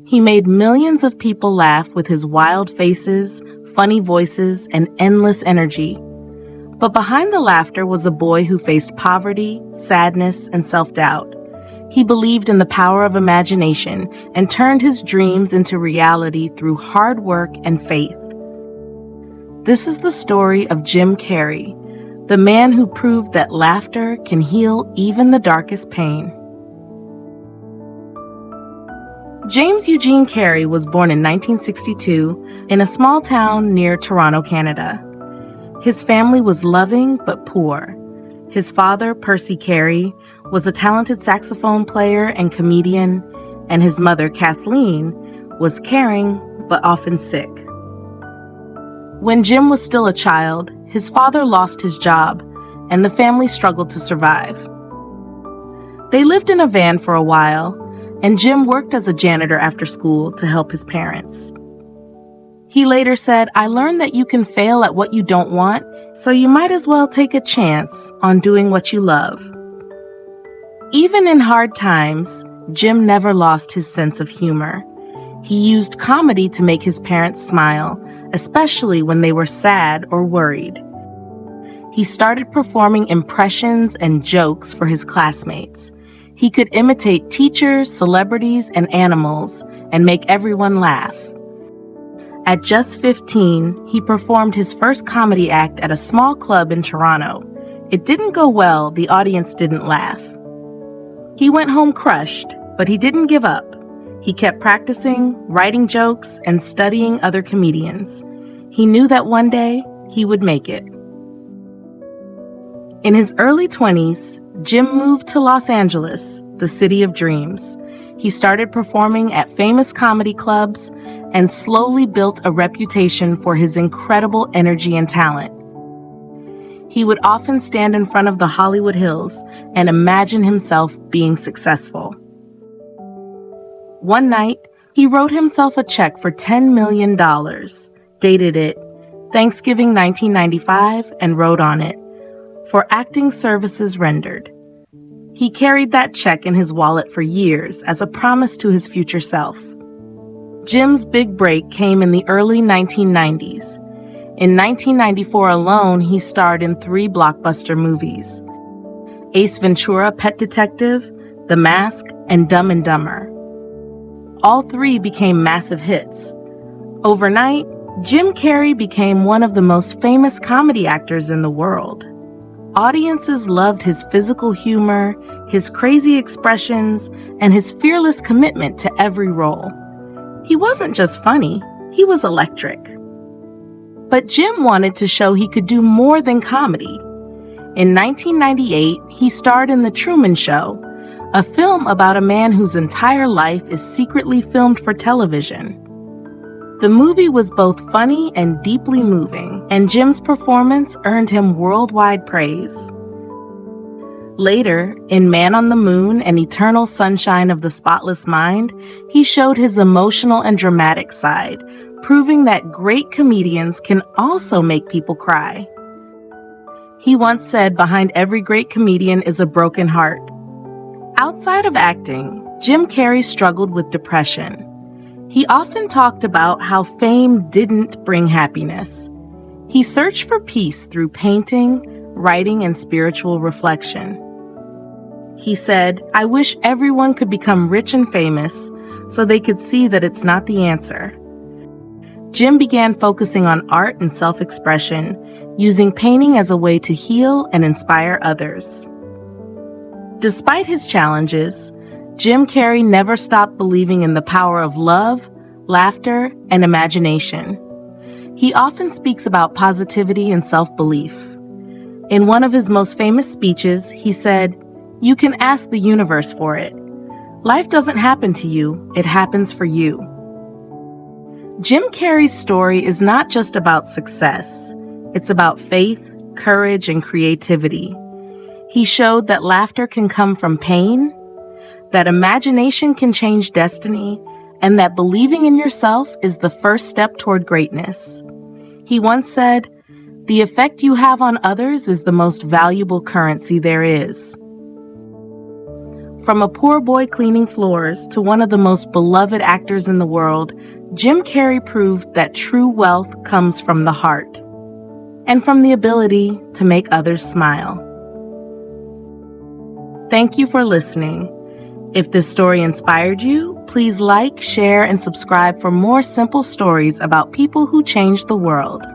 He made millions of people laugh with his wild faces, funny voices, and endless energy. But behind the laughter was a boy who faced poverty, sadness, and self-doubt. He believed in the power of imagination and turned his dreams into reality through hard work and faith. This is the story of Jim Carrey, the man who proved that laughter can heal even the darkest pain. James Eugene Carrey was born in 1962 in a small town near Toronto, Canada. His family was loving but poor. His father, Percy Carrey, was a talented saxophone player and comedian, and his mother, Kathleen, was caring but often sick. When Jim was still a child, his father lost his job, and the family struggled to survive. They lived in a van for a while, and Jim worked as a janitor after school to help his parents. He later said, "I learned that you can fail at what you don't want, so you might as well take a chance on doing what you love." Even in hard times, Jim never lost his sense of humor. He used comedy to make his parents smile, especially when they were sad or worried. He started performing impressions and jokes for his classmates. He could imitate teachers, celebrities, and animals and make everyone laugh. At just 15, he performed his first comedy act at a small club in Toronto. It didn't go well, the audience didn't laugh. He went home crushed, but he didn't give up. He kept practicing, writing jokes, and studying other comedians. He knew that one day he would make it. In his early 20s, Jim moved to Los Angeles, the city of dreams. He started performing at famous comedy clubs and slowly built a reputation for his incredible energy and talent. He would often stand in front of the Hollywood Hills and imagine himself being successful. One night, he wrote himself a check for $10 million, dated it Thanksgiving 1995, and wrote on it, "For acting services rendered." He carried that check in his wallet for years as a promise to his future self. Jim's big break came in the early 1990s. In 1994 alone, he starred in 3 blockbuster movies: Ace Ventura: Pet Detective, The Mask, and Dumb and Dumber. All 3 became massive hits. Overnight, Jim Carrey became one of the most famous comedy actors in the world. Audiences loved his physical humor, his crazy expressions, and his fearless commitment to every role. He wasn't just funny, he was electric. But Jim wanted to show he could do more than comedy. In 1998, he starred in The Truman Show, a film about a man whose entire life is secretly filmed for television. The movie was both funny and deeply moving, and Jim's performance earned him worldwide praise. Later, in Man on the Moon and Eternal Sunshine of the Spotless Mind, he showed his emotional and dramatic side, proving that great comedians can also make people cry. He once said, "Behind every great comedian is a broken heart." Outside of acting, Jim Carrey struggled with depression. He often talked about how fame didn't bring happiness. He searched for peace through painting, writing, and spiritual reflection. He said, "I wish everyone could become rich and famous so they could see that it's not the answer." Jim began focusing on art and self-expression, using painting as a way to heal and inspire others. Despite his challenges, Jim Carrey never stopped believing in the power of love, laughter, and imagination. He often speaks about positivity and self-belief. In one of his most famous speeches, he said, "You can ask the universe for it. Life doesn't happen to you, it happens for you." Jim Carrey's story is not just about success. It's about faith, courage, and creativity. He showed that laughter can come from pain, that imagination can change destiny, and that believing in yourself is the first step toward greatness. He once said, "The effect you have on others is the most valuable currency there is." From a poor boy cleaning floors to one of the most beloved actors in the world, Jim Carrey proved that true wealth comes from the heart and from the ability to make others smile. Thank you for listening. If this story inspired you, please like, share, and subscribe for more simple stories about people who changed the world.